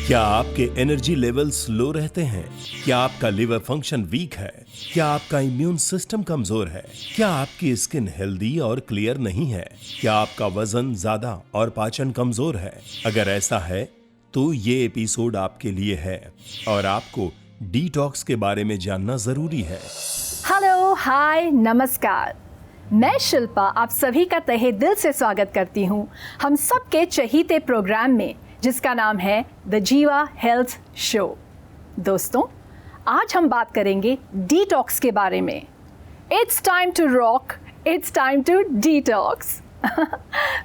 क्या आपके energy levels low रहते हैं? क्या आपका लिवर फंक्शन वीक है? क्या आपका इम्यून सिस्टम कमजोर है? क्या आपकी स्किन हेल्दी और क्लियर नहीं है? क्या आपका वजन ज्यादा और पाचन कमजोर है? अगर ऐसा है तो ये एपिसोड आपके लिए है और आपको डिटॉक्स के बारे में जानना जरूरी है। हेलो, हाय, नमस्कार। मैं शिल्पा आप सभी का तहे दिल से स्वागत करती हूँ हम सबके चहीते प्रोग्राम में, जिसका नाम है द जीवा हेल्थ शो। दोस्तों, आज हम बात करेंगे डिटॉक्स के बारे में। It's time to rock, it's time to detox.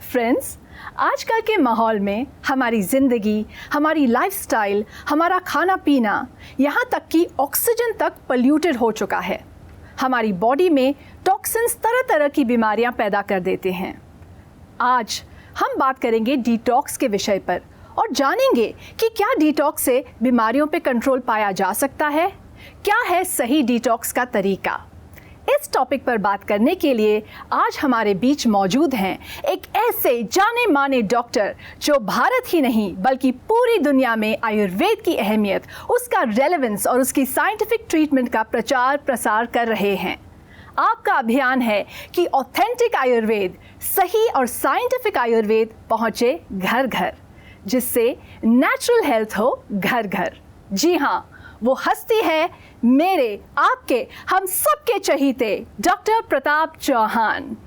Friends, आजकल के माहौल में हमारी ज़िंदगी, हमारी लाइफस्टाइल, हमारा खाना पीना, यहाँ तक कि ऑक्सीजन तक पोल्यूटेड हो चुका है। हमारी बॉडी में टॉक्सिन्स तरह तरह की बीमारियां पैदा कर देते हैं। आज हम बात करेंगे डिटॉक्स के विषय पर और जानेंगे कि क्या डिटॉक्स से बीमारियों पे कंट्रोल पाया जा सकता है, क्या है सही डिटॉक्स का तरीका। इस टॉपिक पर बात करने के लिए आज हमारे बीच मौजूद हैं एक ऐसे जाने माने डॉक्टर जो भारत ही नहीं बल्कि पूरी दुनिया में आयुर्वेद की अहमियत, उसका रेलेवेंस और उसकी साइंटिफिक ट्रीटमेंट का प्रचार प्रसार कर रहे हैं। आपका अभियान है कि ऑथेंटिक आयुर्वेद, सही और साइंटिफिक आयुर्वेद पहुंचे घर घर, जिससे नेचुरल हेल्थ हो घर घर। जी हाँ, वो हस्ती है मेरे, आपके, हम सबके चहीते डॉक्टर प्रताप चौहान।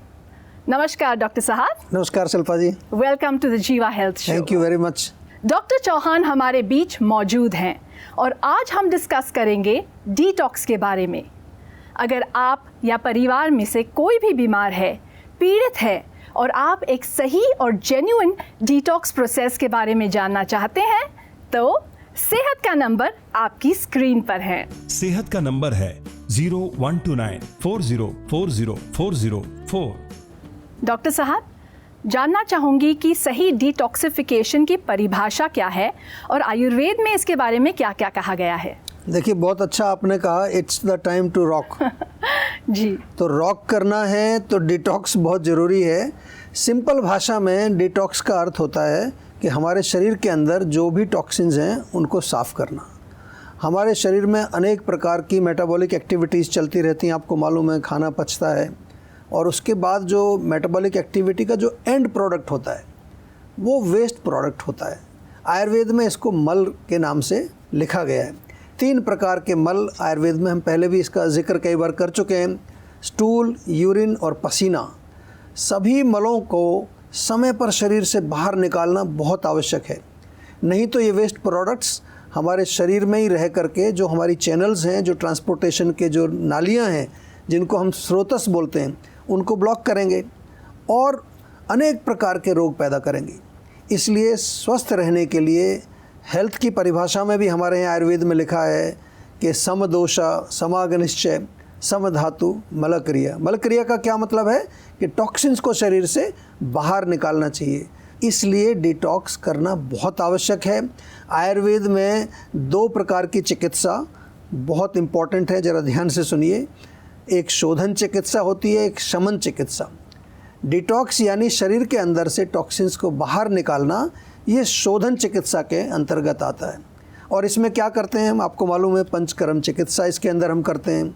नमस्कार डॉक्टर साहब। नमस्कार Shilpa ji. Welcome to the Jiva health show. Thank you very much. Doctor Chauhan हमारे बीच मौजूद हैं और आज हम डिस्कस करेंगे डिटॉक्स के बारे में। अगर आप या परिवार में से कोई भी बीमार है, पीड़ित है और आप एक सही और जेन्युइन डिटॉक्स प्रोसेस के बारे में जानना चाहते हैं, तो सेहत का नंबर आपकी स्क्रीन पर है। सेहत का नंबर है 012940404004। डॉक्टर साहब, जानना चाहूंगी कि सही डिटॉक्सिफिकेशन की परिभाषा क्या है और आयुर्वेद में इसके बारे में क्या क्या कहा गया है। देखिए, बहुत अच्छा आपने कहा, it's the time to rock. जी, तो रॉक करना है तो डिटॉक्स बहुत ज़रूरी है। सिंपल भाषा में डिटॉक्स का अर्थ होता है कि हमारे शरीर के अंदर जो भी टॉक्सिन्स हैं उनको साफ़ करना। हमारे शरीर में अनेक प्रकार की मेटाबॉलिक एक्टिविटीज़ चलती रहती हैं, आपको मालूम है, खाना पचता है और उसके बाद जो मेटाबॉलिक एक्टिविटी का जो एंड प्रोडक्ट होता है वो वेस्ट प्रोडक्ट होता है। आयुर्वेद में इसको मल के नाम से लिखा गया है। 3 प्रकार के मल आयुर्वेद में, हम पहले भी इसका जिक्र कई बार कर चुके हैं। स्टूल, यूरिन और पसीना। सभी मलों को समय पर शरीर से बाहर निकालना बहुत आवश्यक है, नहीं तो ये वेस्ट प्रोडक्ट्स हमारे शरीर में ही रह करके जो हमारी चैनल्स हैं, जो ट्रांसपोर्टेशन के जो नालियां हैं, जिनको हम स्रोतस बोलते हैं, उनको ब्लॉक करेंगे और अनेक प्रकार के रोग पैदा करेंगे। इसलिए स्वस्थ रहने के लिए हेल्थ की परिभाषा में भी हमारे यहाँ आयुर्वेद में लिखा है कि समदोषा समागनिश्चय समधातु मलक्रिया। मलक्रिया का क्या मतलब है कि टॉक्सिन्स को शरीर से बाहर निकालना चाहिए। इसलिए डिटॉक्स करना बहुत आवश्यक है। आयुर्वेद में 2 प्रकार की चिकित्सा बहुत इम्पॉर्टेंट है, ज़रा ध्यान से सुनिए। एक शोधन चिकित्सा होती है, एक शमन चिकित्सा। डिटॉक्स यानी शरीर के अंदर से टॉक्सिन्स को बाहर निकालना, ये शोधन चिकित्सा के अंतर्गत आता है। और इसमें क्या करते हैं हम, आपको मालूम है, पंचकर्म चिकित्सा इसके अंदर हम करते हैं।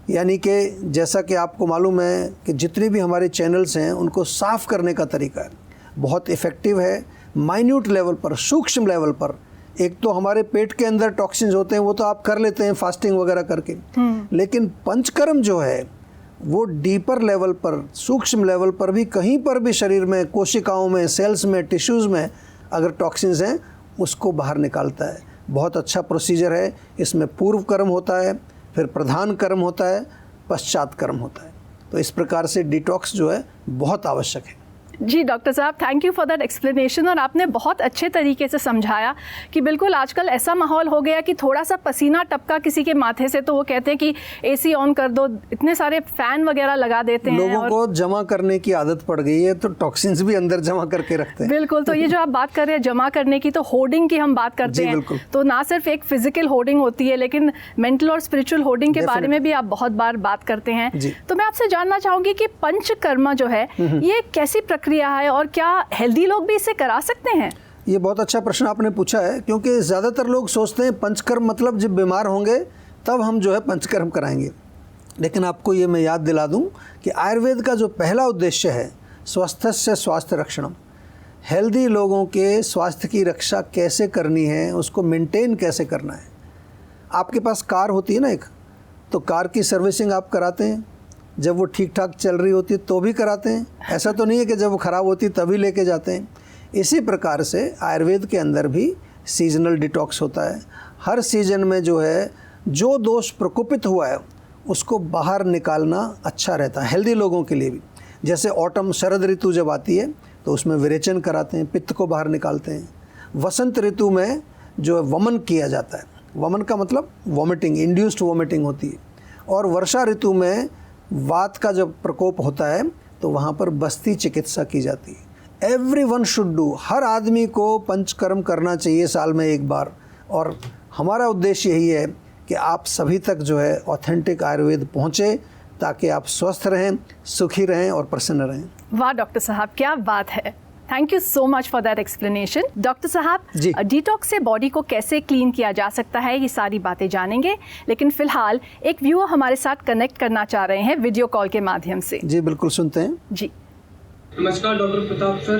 यानी कि जैसा कि आपको मालूम है कि जितनी भी हमारे चैनल्स हैं उनको साफ़ करने का तरीका है बहुत इफ़ेक्टिव है। माइन्यूट लेवल पर, सूक्ष्म लेवल पर। एक तो हमारे पेट के अंदर टॉक्सिन्स होते हैं, वो तो आप कर लेते हैं फास्टिंग वगैरह करके, लेकिन पंचकर्म जो है वो डीपर लेवल पर, सूक्ष्म लेवल पर भी, कहीं पर भी शरीर में, कोशिकाओं में, सेल्स में, टिश्यूज़ में अगर टॉक्सिन्स हैं उसको बाहर निकालता है। बहुत अच्छा प्रोसीजर है। इसमें पूर्व कर्म होता है, फिर प्रधान कर्म होता है, पश्चात कर्म होता है। तो इस प्रकार से डिटॉक्स जो है बहुत आवश्यक है। जी डॉक्टर साहब, thank you for that explanation. और आपने बहुत अच्छे तरीके से समझाया कि बिल्कुल आजकल ऐसा माहौल हो गया कि थोड़ा सा पसीना टपका किसी के माथे से तो वो कहते हैं कि एसी ऑन कर दो, इतने सारे फैन वगैरह लगा देते हैं। लोगों को जमा करने की आदत पड़ गई है, तो टॉक्सिन्स भी अंदर जमा करके रखते हैं। बिल्कुल। तो ये जो आप बात कर रहे हैं जमा करने की, तो होर्डिंग की हम बात करते हैं, तो ना सिर्फ एक फिजिकल होर्डिंग होती है, लेकिन मेंटल और स्पिरिचुअल होर्डिंग के बारे में भी आप बहुत बार बात करते हैं। तो मैं आपसे जानना चाहूँगी कि पंचकर्मा जो है ये कैसी प्रक्रिया है और क्या हेल्दी लोग भी इसे करा सकते हैं? ये बहुत अच्छा प्रश्न आपने पूछा है, क्योंकि ज़्यादातर लोग सोचते हैं पंचकर्म मतलब जब बीमार होंगे तब हम जो है पंचकर्म कराएंगे। लेकिन आपको ये मैं याद दिला दूं कि आयुर्वेद का जो पहला उद्देश्य है, स्वस्थस्य स्वास्थ्य रक्षणम, हेल्दी लोगों के स्वास्थ्य की रक्षा कैसे करनी है, उसको मेंटेन कैसे करना है। आपके पास कार होती है ना एक, तो कार की सर्विसिंग आप कराते हैं, जब वो ठीक ठाक चल रही होती है तो भी कराते हैं, ऐसा तो नहीं है कि जब वो ख़राब होती है तभी लेके जाते हैं। इसी प्रकार से आयुर्वेद के अंदर भी सीजनल डिटॉक्स होता है। हर सीजन में जो है जो दोष प्रकोपित हुआ है उसको बाहर निकालना अच्छा रहता है हेल्दी लोगों के लिए भी। जैसे ऑटम शरद ऋतु जब आती है तो उसमें विरेचन कराते हैं, पित्त को बाहर निकालते हैं। वसंत ऋतु में जो है वमन किया जाता है, वमन का मतलब वॉमिटिंग, इंड्यूस्ड वॉमिटिंग होती है। और वर्षा ऋतु में वात का जब प्रकोप होता है तो वहाँ पर बस्ती चिकित्सा की जाती है। एवरीवन शुड डू, हर आदमी को पंचकर्म करना चाहिए साल में एक बार। और हमारा उद्देश्य यही है कि आप सभी तक जो है ऑथेंटिक आयुर्वेद पहुँचे, ताकि आप स्वस्थ रहें, सुखी रहें और प्रसन्न रहें। वाह डॉक्टर साहब, क्या बात है। Thank you so much for that explanation. Doctor साहब, जी। डिटॉक्स से बॉडी को कैसे क्लीन किया जा सकता है, ये सारी बातें जानेंगे। लेकिन फिलहाल एक व्यूअर हमारे साथ कनेक्ट करना चाह रहे हैं वीडियो कॉल के माध्यम से। जी बिल्कुल, सुनते हैं। जी नमस्कार डॉक्टर प्रताप सर,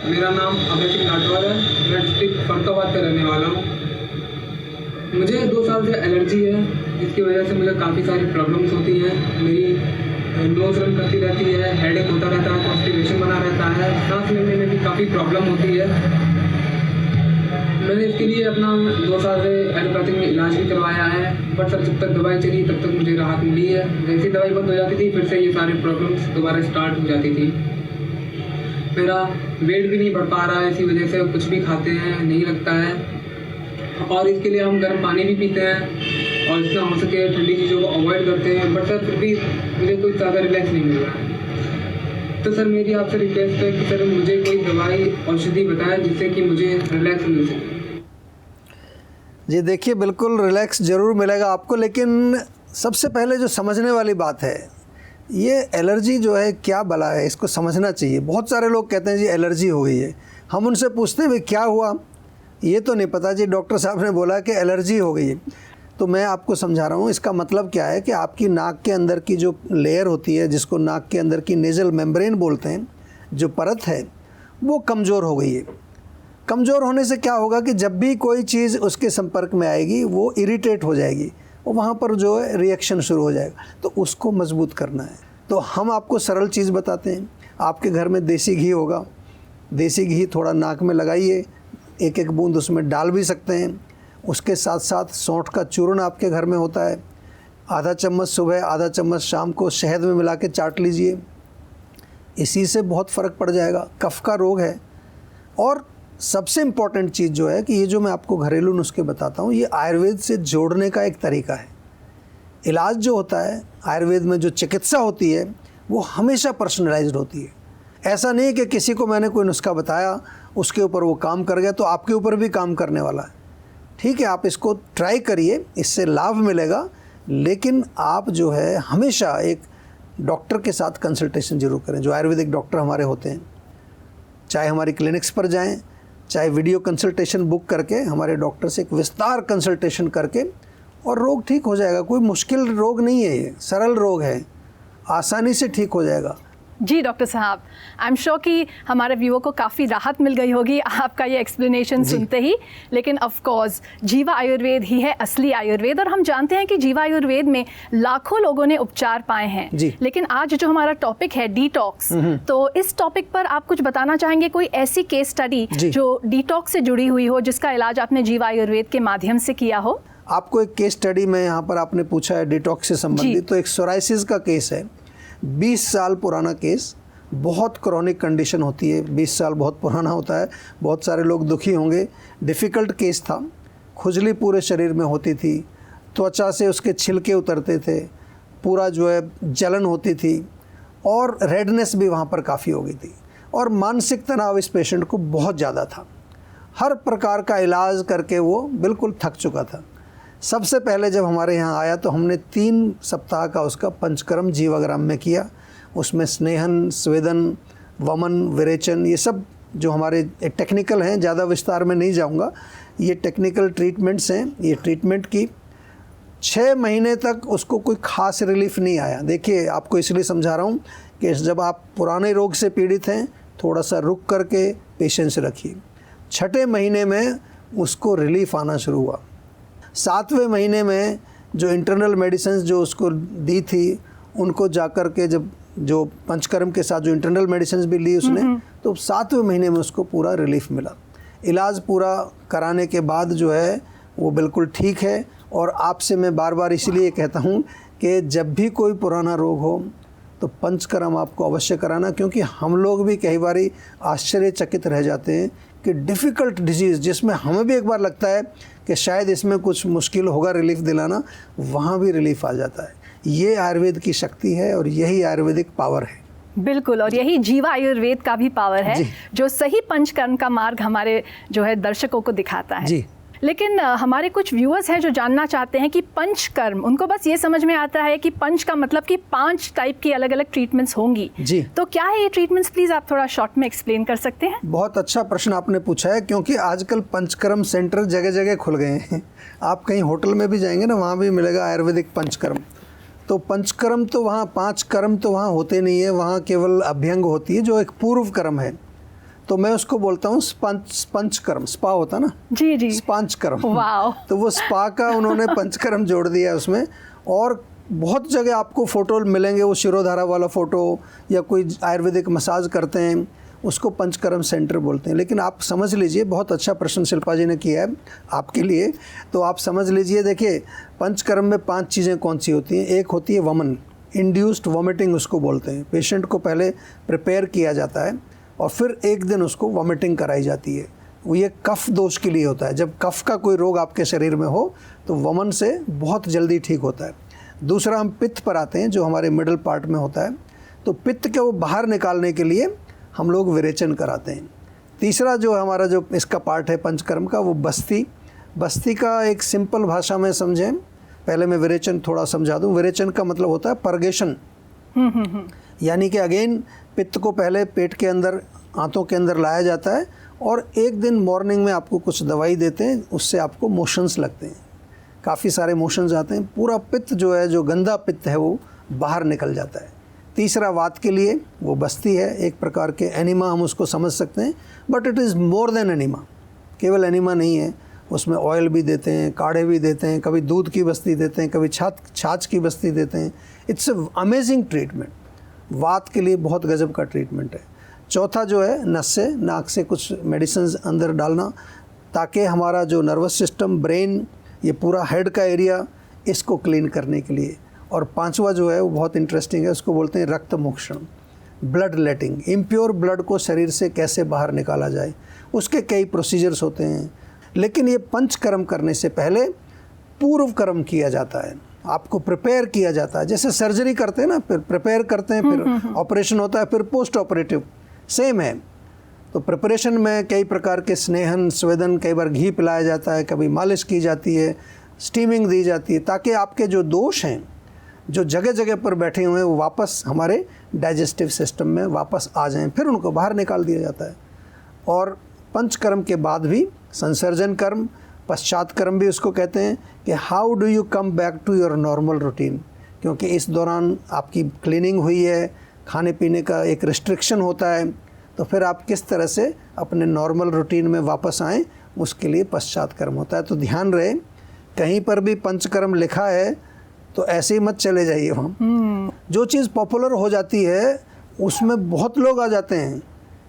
मेरा नाम अभय सिंह राठौर है। मैं डिस्ट्रिक्ट फरुखाबाद का रहने वाला हूँ। मुझे 2 साल से एलर्जी है, जिसकी वजह से मुझे काफ़ी सारी प्रॉब्लम्स होती हैं। मेरी नोज रन करती रहती है, हेडेक होता रहता है, कॉन्स्टिपेशन बना रहता है, सांस लेने में भी काफ़ी प्रॉब्लम होती है। मैंने इसके लिए अपना 2 साल से एलोपैथिक में इलाज भी करवाया है, बट सर जब तक दवाई चली तब तक मुझे राहत मिली है। जैसी दवाई बंद हो जाती थी फिर से ये सारी प्रॉब्लम्स दोबारा स्टार्ट हो जाती थी। मेरा वेट भी नहीं बढ़ पा रहा है, इसी वजह से कुछ भी खाते हैं नहीं लगता है। और इसके लिए हम गर्म पानी भी पीते हैं और जितना हो सके ठंडी चीज़ों को अवॉइड करते हैं, बट सर फिर भी मुझे कोई ज़्यादा रिलैक्स नहीं मिल रहा है। तो सर मेरी आपसे रिक्वेस्ट है कि सर मुझे कोई दवाई औषधि बताएं जिससे कि मुझे रिलैक्स मिल सके। जी देखिए, बिल्कुल रिलैक्स ज़रूर मिलेगा आपको, लेकिन सबसे पहले जो समझने वाली बात है, ये एलर्जी जो है क्या बला है, इसको समझना चाहिए। बहुत सारे लोग कहते हैं जी एलर्जी हो गई है, हम उनसे पूछते हैं भाई क्या हुआ, ये तो नहीं पता जी, डॉक्टर साहब ने बोला कि एलर्जी हो गई है। तो मैं आपको समझा रहा हूँ इसका मतलब क्या है कि आपकी नाक के अंदर की जो लेयर होती है, जिसको नाक के अंदर की नेज़ल मेम्ब्रेन बोलते हैं, जो परत है वो कमज़ोर हो गई है। कमज़ोर होने से क्या होगा कि जब भी कोई चीज़ उसके संपर्क में आएगी वो इरिटेट हो जाएगी, और वहाँ पर जो है रिएक्शन शुरू हो जाएगा। तो उसको मजबूत करना है। तो हम आपको सरल चीज़ बताते हैं। आपके घर में देसी घी होगा, देसी घी थोड़ा नाक में लगाइए, एक एक बूंद उसमें डाल भी सकते हैं। उसके साथ साथ सौंठ का चूर्ण आपके घर में होता है, आधा चम्मच सुबह आधा चम्मच शाम को शहद में मिला के चाट लीजिए, इसी से बहुत फ़र्क पड़ जाएगा। कफ का रोग है। और सबसे इम्पॉर्टेंट चीज़ जो है कि ये जो मैं आपको घरेलू नुस्खे बताता हूँ, ये आयुर्वेद से जोड़ने का एक तरीका है। इलाज जो होता है आयुर्वेद में, जो चिकित्सा होती है वो हमेशा पर्सनलाइज्ड होती है। ऐसा नहीं कि किसी को मैंने कोई नुस्खा बताया, उसके ऊपर वो काम कर गया तो आपके ऊपर भी काम करने वाला है। ठीक है, आप इसको ट्राई करिए, इससे लाभ मिलेगा, लेकिन आप जो है हमेशा एक डॉक्टर के साथ कंसल्टेशन जरूर करें, जो आयुर्वेदिक डॉक्टर हमारे होते हैं। चाहे हमारी क्लिनिक्स पर जाएं, चाहे वीडियो कंसल्टेशन बुक करके हमारे डॉक्टर से एक विस्तार कंसल्टेशन करके, और रोग ठीक हो जाएगा। कोई मुश्किल रोग नहीं है, ये सरल रोग है, आसानी से ठीक हो जाएगा। जी डॉक्टर साहब, आई एम श्योर कि हमारे व्यूअर को काफ़ी राहत मिल गई होगी आपका ये एक्सप्लेनेशन सुनते ही। लेकिन ऑफ कोर्स जीवा आयुर्वेद ही है असली आयुर्वेद, और हम जानते हैं कि जीवा आयुर्वेद में लाखों लोगों ने उपचार पाए हैं। लेकिन आज जो हमारा टॉपिक है डिटॉक्स, तो इस टॉपिक पर आप कुछ बताना चाहेंगे? कोई ऐसी केस स्टडी जो डिटॉक्स से जुड़ी हुई हो, जिसका इलाज आपने जीवा आयुर्वेद के माध्यम से किया हो? आपको एक केस स्टडी में यहाँ पर आपने पूछा है डिटॉक्स से संबंधित, तो एक सोराइसिस का केस है, 20 साल पुराना केस। बहुत क्रॉनिक कंडीशन होती है, 20 साल बहुत पुराना होता है, बहुत सारे लोग दुखी होंगे। डिफ़िकल्ट केस था, खुजली पूरे शरीर में होती थी, त्वचा से उसके छिलके उतरते थे, पूरा जो है जलन होती थी, और रेडनेस भी वहाँ पर काफ़ी हो गई थी, और मानसिक तनाव इस पेशेंट को बहुत ज़्यादा था। हर प्रकार का इलाज करके वो बिल्कुल थक चुका था। सबसे पहले जब हमारे यहाँ आया तो हमने 3 सप्ताह का उसका पंचकर्म जीवाग्राम में किया। उसमें स्नेहन, स्वेदन, वमन, विरेचन, ये सब जो हमारे टेक्निकल हैं, ज़्यादा विस्तार में नहीं जाऊंगा। ये टेक्निकल ट्रीटमेंट्स हैं। ये ट्रीटमेंट की 6 महीने तक उसको कोई ख़ास रिलीफ नहीं आया। देखिए, आपको इसलिए समझा रहा हूँ कि जब आप पुराने रोग से पीड़ित हैं, थोड़ा सा रुक करके पेशेंस रखिए। 6ठे महीने में उसको रिलीफ आना शुरू हुआ। 7वें महीने में जो इंटरनल मेडिसिन जो उसको दी थी, उनको जाकर के जब जो पंचकर्म के साथ जो इंटरनल मेडिसिन भी ली उसने, तो 7वें महीने में उसको पूरा रिलीफ मिला। इलाज पूरा कराने के बाद जो है वो बिल्कुल ठीक है। और आपसे मैं बार बार इसलिए कहता हूँ कि जब भी कोई पुराना रोग हो तो पंचकर्म आपको अवश्य कराना, क्योंकि हम लोग भी कई बार आश्चर्यचकित रह जाते हैं कि डिफ़िकल्ट डिजीज़ जिसमें हमें भी एक बार लगता है कि शायद इसमें कुछ मुश्किल होगा रिलीफ दिलाना, वहाँ भी रिलीफ आ जाता है। ये आयुर्वेद की शक्ति है और यही आयुर्वेदिक पावर है। बिल्कुल, और यही जीवा आयुर्वेद का भी पावर है जो सही पंचकर्म का मार्ग हमारे जो है दर्शकों को दिखाता है जी। लेकिन हमारे कुछ व्यूअर्स हैं जो जानना चाहते हैं कि पंचकर्म, उनको बस ये समझ में आता है कि पंच का मतलब कि 5 टाइप की अलग अलग ट्रीटमेंट्स होंगी जी। तो क्या है ये ट्रीटमेंट्स, प्लीज़ आप थोड़ा शॉर्ट में एक्सप्लेन कर सकते हैं? बहुत अच्छा प्रश्न आपने पूछा है, क्योंकि आजकल पंचकर्म सेंटर जगह जगह खुल गए हैं। आप कहीं होटल में भी जाएंगे ना, वहाँ भी मिलेगा आयुर्वेदिक पंचकर्म। तो पंचकर्म तो वहाँ 5 कर्म तो वहाँ होते नहीं है, वहाँ केवल अभ्यंग होती है जो एक पूर्व कर्म है। तो मैं उसको बोलता हूँ पंचकर्म। स्पा होता ना जी जी, पंचकर्म। वाओ। तो वो स्पा का उन्होंने पंचकर्म जोड़ दिया उसमें। और बहुत जगह आपको फ़ोटो मिलेंगे, वो शिरोधारा वाला फ़ोटो या कोई आयुर्वेदिक मसाज करते हैं, उसको पंचकर्म सेंटर बोलते हैं। लेकिन आप समझ लीजिए, बहुत अच्छा प्रश्न शिल्पा जी ने किया है आपके लिए, तो आप समझ लीजिए। देखिए, पंचकर्म में 5 चीज़ें कौन सी होती हैं। एक होती है वमन, इंड्यूस्ड वॉमिटिंग उसको बोलते हैं। पेशेंट को पहले प्रिपेयर किया जाता है और फिर एक दिन उसको वॉमिटिंग कराई जाती है। वो ये कफ दोष के लिए होता है। जब कफ का कोई रोग आपके शरीर में हो तो वमन से बहुत जल्दी ठीक होता है। दूसरा, हम पित्त पर आते हैं जो हमारे मिडल पार्ट में होता है। तो पित्त के वो बाहर निकालने के लिए हम लोग विरेचन कराते हैं। तीसरा जो हमारा जो इसका पार्ट है पंचकर्म का, वो बस्ती का एक सिंपल भाषा में समझें। पहले मैं विरेचन थोड़ा समझा दूं। विरेचन का मतलब होता है परगेशन, यानी कि अगेन पित्त को पहले पेट के अंदर, आंतों के अंदर लाया जाता है और एक दिन मॉर्निंग में आपको कुछ दवाई देते हैं, उससे आपको मोशंस लगते हैं, काफ़ी सारे मोशंस आते हैं, पूरा पित्त जो है, जो गंदा पित्त है वो बाहर निकल जाता है। तीसरा वात के लिए वो बस्ती है, एक प्रकार के एनिमा हम उसको समझ सकते हैं, but it is more than enema. केवल एनिमा नहीं है, उसमें ऑयल भी देते हैं, काढ़े भी देते हैं, कभी दूध की बस्ती देते हैं, कभी छाछ की बस्ती देते हैं। It's a amazing treatment. वात के लिए बहुत गजब का ट्रीटमेंट है। चौथा जो है नस से, नाक से कुछ मेडिसिन अंदर डालना, ताकि हमारा जो नर्वस सिस्टम, ब्रेन, ये पूरा हेड का एरिया, इसको क्लीन करने के लिए। और 5वां जो है वो बहुत इंटरेस्टिंग है, उसको बोलते हैं रक्त मोक्षण, ब्लड लेटिंग। इम्प्योर ब्लड को शरीर से कैसे बाहर निकाला जाए, उसके कई प्रोसीजर्स होते हैं। लेकिन ये पंचकर्म करने से पहले पूर्व कर्म किया जाता है, आपको प्रिपेयर किया जाता है। जैसे सर्जरी करते हैं ना, फिर प्रिपेयर करते हैं, फिर ऑपरेशन होता है, फिर पोस्ट ऑपरेटिव, सेम है। तो प्रिपरेशन में कई प्रकार के स्नेहन, स्वेदन, कई बार घी पिलाया जाता है, कभी मालिश की जाती है, स्टीमिंग दी जाती है, ताकि आपके जो दोष हैं, जो जगह जगह पर बैठे हुए हैं, वो वापस हमारे डाइजेस्टिव सिस्टम में वापस आ जाएं, फिर उनको बाहर निकाल दिया जाता है। और पंचकर्म के बाद भी संसर्जन कर्म, पश्चात कर्म भी उसको कहते हैं, कि how do you come back to your normal routine, क्योंकि इस दौरान आपकी क्लीनिंग हुई है, खाने पीने का एक रिस्ट्रिक्शन होता है, तो फिर आप किस तरह से अपने नॉर्मल रूटीन में वापस आएँ, उसके लिए पश्चात कर्म होता है। तो ध्यान रहे, कहीं पर भी पंचकर्म लिखा है तो ऐसे ही मत चले जाइए वहाँ। जो चीज़ पॉपुलर हो जाती है उसमें बहुत लोग आ जाते हैं,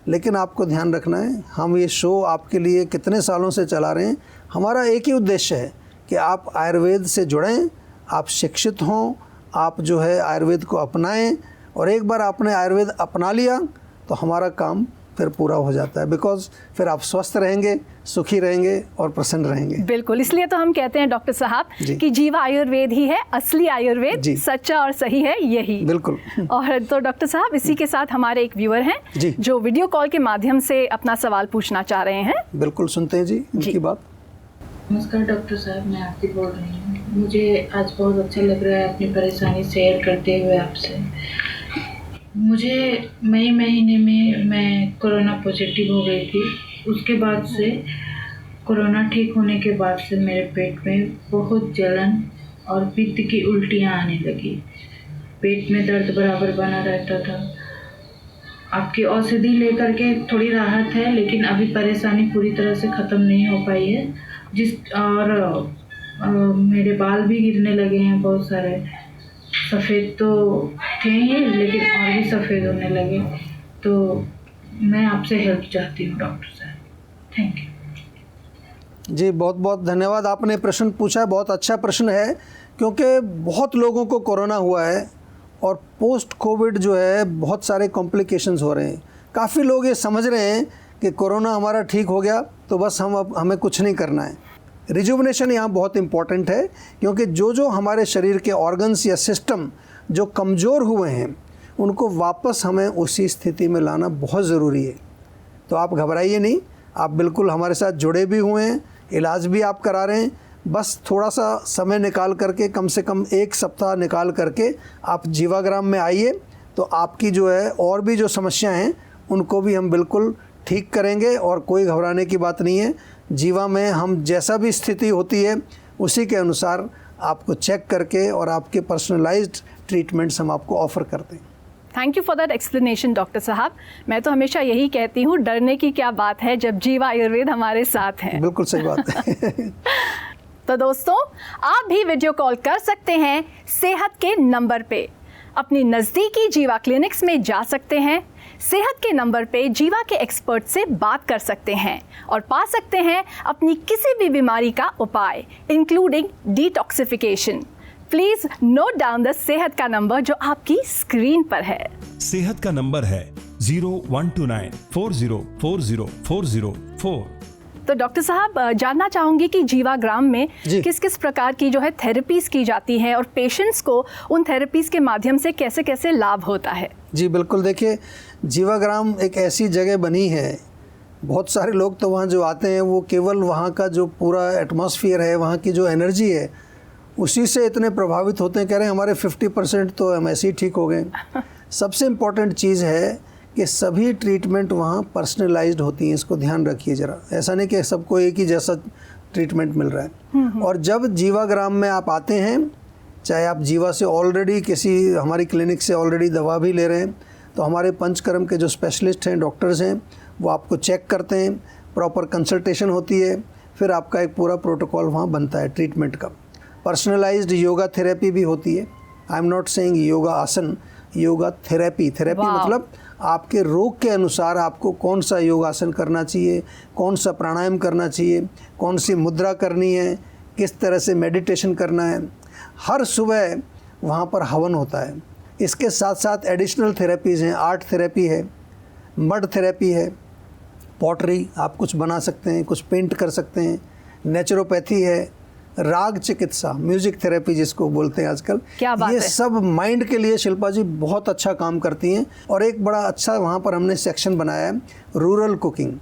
लेकिन आपको ध्यान रखना है, हम ये शो आपके लिए कितने सालों से चला रहे हैं। हमारा एक ही उद्देश्य है कि आप आयुर्वेद से जुड़ें, आप शिक्षित हों, आप जो है आयुर्वेद को अपनाएं, और एक बार आपने आयुर्वेद अपना लिया तो हमारा काम फिर पूरा हो जाता है। बिकॉज फिर आप स्वस्थ रहेंगे, सुखी रहेंगे और प्रसन्न रहेंगे। बिल्कुल, इसलिए तो हम कहते हैं डॉक्टर साहब कि जीवा आयुर्वेद ही है असली आयुर्वेद, सच्चा और सही है यही। बिल्कुल। और तो डॉक्टर साहब, इसी के साथ हमारे एक व्यूअर हैं जो वीडियो कॉल के माध्यम से अपना सवाल पूछना चाह रहे हैं। बिल्कुल, सुनते हैं जी उनकी बात। नमस्कार डॉक्टर साहब, मैं आरती बोल रही हूँ। मुझे आज बहुत अच्छा लग रहा है अपनी परेशानी शेयर करते हुए आपसे। मुझे मई महीने में मैं कोरोना पॉजिटिव हो गई थी। उसके बाद से कोरोना ठीक होने के बाद से मेरे पेट में बहुत जलन और पित्त की उल्टियाँ आने लगी। पेट में दर्द बराबर बना रहता था। आपकी औषधि लेकर के थोड़ी राहत है, लेकिन अभी परेशानी पूरी तरह से ख़त्म नहीं हो पाई है। मेरे बाल भी गिरने लगे हैं बहुत सारे। सफ़ेद तो थे ही, लेकिन और भी सफ़ेद होने लगे। तो मैं आपसे हेल्प चाहती हूँ डॉक्टर साहब। Thank you. जी बहुत बहुत धन्यवाद। आपने प्रश्न पूछा, बहुत अच्छा प्रश्न है, क्योंकि बहुत लोगों को कोरोना हुआ है और पोस्ट कोविड जो है बहुत सारे कॉम्प्लिकेशंस हो रहे हैं। काफ़ी लोग ये समझ रहे हैं कि कोरोना हमारा ठीक हो गया तो बस हमें कुछ नहीं करना है। रिजुवनेशन यहाँ बहुत इम्पॉर्टेंट है, क्योंकि जो हमारे शरीर के ऑर्गन्स या सिस्टम जो कमज़ोर हुए हैं उनको वापस हमें उसी स्थिति में लाना बहुत ज़रूरी है। तो आप घबराइए नहीं, आप बिल्कुल हमारे साथ जुड़े भी हुए हैं, इलाज भी आप करा रहे हैं। बस थोड़ा सा समय निकाल करके, कम से कम 1 सप्ताह निकाल करके आप जीवाग्राम में आइए, तो आपकी जो है और भी जो समस्याएं हैं उनको भी हम बिल्कुल ठीक करेंगे और कोई घबराने की बात नहीं है। जीवा में हम जैसा भी स्थिति होती है उसी के अनुसार आपको चेक करके और आपके पर्सनलाइज्ड ट्रीटमेंट्स हम आपको ऑफ़र करते हैं। Thank you for that explanation doctor साहब। मैं तो हमेशा यही कहती हूँ, डरने की क्या बात है जब जीवा आयुर्वेद हमारे साथ हैं। बिल्कुल सही बात है। तो दोस्तों, आप भी वीडियो कॉल कर सकते हैं सेहत के नंबर पे। अपनी नज़दीकी जीवा क्लिनिक्स में जा सकते हैं, सेहत के नंबर पे जीवा के एक्सपर्ट से बात कर सकते हैं और पा सकते हैं अपनी किसी भी बीमारी का उपाय, including detoxification. Please note down the सेहत का नंबर जो आपकी स्क्रीन पर है। सेहत का नंबर है 0129 4040 404। तो डॉक्टर साहब, जानना चाहूंगी कि जीवाग्राम में किस किस प्रकार की जो है थेरेपीज की जाती हैं और पेशेंट्स को उन थेरेपीज के माध्यम से कैसे कैसे लाभ होता है। जी बिल्कुल, देखिए जीवाग्राम एक ऐसी जगह बनी है, बहुत सारे लोग तो वहाँ जो आते हैं वो केवल वहाँ का जो पूरा एटमॉस्फेयर है, वहाँ की जो एनर्जी है, उसी से इतने प्रभावित होते हैं, कह रहे हैं हमारे 50% तो हम ऐसे ही ठीक हो गए। सबसे इम्पॉर्टेंट चीज़ है कि सभी ट्रीटमेंट वहाँ पर्सनलाइज्ड होती हैं, इसको ध्यान रखिए ज़रा। ऐसा नहीं कि सबको एक ही जैसा ट्रीटमेंट मिल रहा है। और जब जीवाग्राम में आप आते हैं, चाहे आप जीवा से ऑलरेडी किसी हमारी क्लिनिक से ऑलरेडी दवा भी ले रहे हैं, तो हमारे पंचकर्म के जो स्पेशलिस्ट हैं, डॉक्टर्स हैं, वो आपको चेक करते हैं, प्रॉपर कंसल्टेशन होती है, फिर आपका एक पूरा प्रोटोकॉल वहाँ बनता है ट्रीटमेंट का। पर्सनलाइज्ड योगा थेरेपी भी होती है। I am not saying yoga आसन, योगा थेरेपी मतलब आपके रोग के अनुसार आपको कौन सा योगासन करना चाहिए, कौन सा प्राणायाम करना चाहिए, कौन सी मुद्रा करनी है, किस तरह से मेडिटेशन करना है। हर सुबह वहाँ पर हवन होता है। इसके साथ साथ एडिशनल थेरेपीज़ हैं, आर्ट थेरेपी है, मड थेरेपी है, पॉटरी, आप कुछ बना सकते हैं, कुछ पेंट कर सकते हैं, नेचुरोपैथी है, राग चिकित्सा, म्यूजिक थेरेपी जिसको बोलते हैं आजकल, क्या बात ये है? सब माइंड के लिए शिल्पा जी बहुत अच्छा काम करती हैं। और एक बड़ा अच्छा वहाँ पर हमने सेक्शन बनाया है रूरल कुकिंग।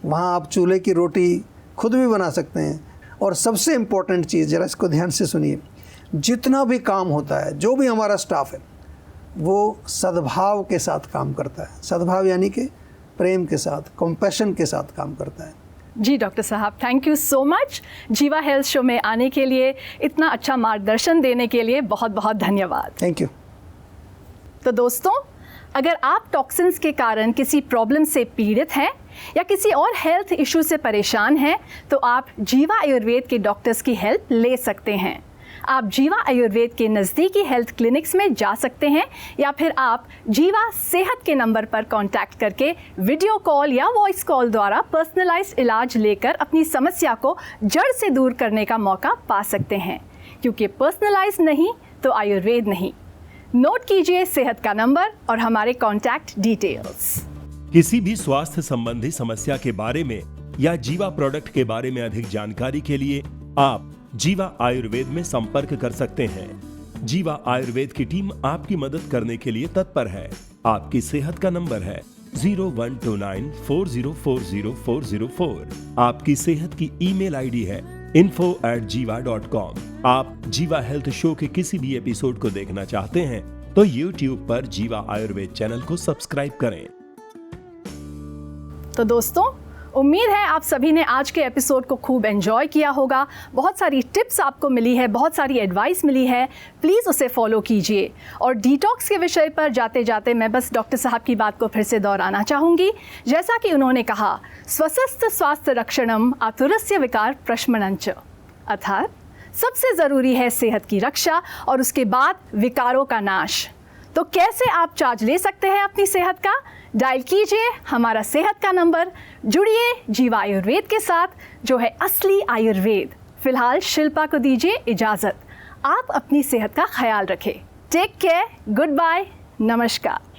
वहाँ आप चूल्हे की रोटी खुद भी बना सकते हैं। और सबसे इम्पोर्टेंट चीज़, ज़रा इसको ध्यान से सुनिए, जितना भी काम होता है, जो भी हमारा स्टाफ है, वो सद्भाव के साथ काम करता है। सद्भाव यानी कि प्रेम के साथ, कंपैशन के साथ काम करता है। जी डॉक्टर साहब, थैंक यू सो मच। जीवा हेल्थ शो में आने के लिए, इतना अच्छा मार्गदर्शन देने के लिए बहुत बहुत धन्यवाद। Thank you. तो दोस्तों, अगर आप टॉक्सिन्स के कारण किसी प्रॉब्लम से पीड़ित हैं या किसी और हेल्थ इशू से परेशान हैं, तो आप जीवा आयुर्वेद के डॉक्टर्स की हेल्प ले सकते हैं। आप जीवा आयुर्वेद के नज़दीकी हेल्थ क्लिनिक्स में जा सकते हैं या फिर आप जीवा सेहत के नंबर पर कांटेक्ट करके वीडियो कॉल या वॉइस कॉल द्वारा पर्सनलाइज्ड इलाज लेकर अपनी समस्या को जड़ से दूर करने का मौका पा सकते हैं, क्योंकि पर्सनलाइज नहीं तो आयुर्वेद नहीं। नोट कीजिए सेहत का नंबर और हमारे कॉन्टैक्ट डिटेल्स। किसी भी स्वास्थ्य संबंधी समस्या के बारे में या जीवा प्रोडक्ट के बारे में अधिक जानकारी के लिए आप जीवा आयुर्वेद में संपर्क कर सकते हैं। जीवा आयुर्वेद की टीम आपकी मदद करने के लिए तत्पर है। आपकी सेहत का नंबर है 0129 4040 404। आपकी सेहत की ईमेल आईडी है info@jiva.com। आप जीवा हेल्थ शो के किसी भी एपिसोड को देखना चाहते हैं तो YouTube पर जीवा आयुर्वेद चैनल को सब्सक्राइब करें। तो दोस्तों, उम्मीद है आप सभी ने आज के एपिसोड को खूब एंजॉय किया होगा। बहुत सारी टिप्स आपको मिली है, बहुत सारी एडवाइस मिली है। प्लीज़ उसे फॉलो कीजिए। और डिटॉक्स के विषय पर जाते जाते मैं बस डॉक्टर साहब की बात को फिर से दोहराना चाहूँगी। जैसा कि उन्होंने कहा, स्वस्थ स्वास्थ्य रक्षणम आतुरस्य विकार प्रशमनंच, अर्थात सबसे ज़रूरी है सेहत की रक्षा और उसके बाद विकारों का नाश। तो कैसे आप चार्ज ले सकते हैं अपनी सेहत का? डायल कीजिए हमारा सेहत का नंबर, जुड़िए जीवा आयुर्वेद के साथ, जो है असली आयुर्वेद। फिलहाल शिल्पा को दीजिए इजाज़त। आप अपनी सेहत का ख्याल रखें। टेक केयर, गुड बाय, नमस्कार।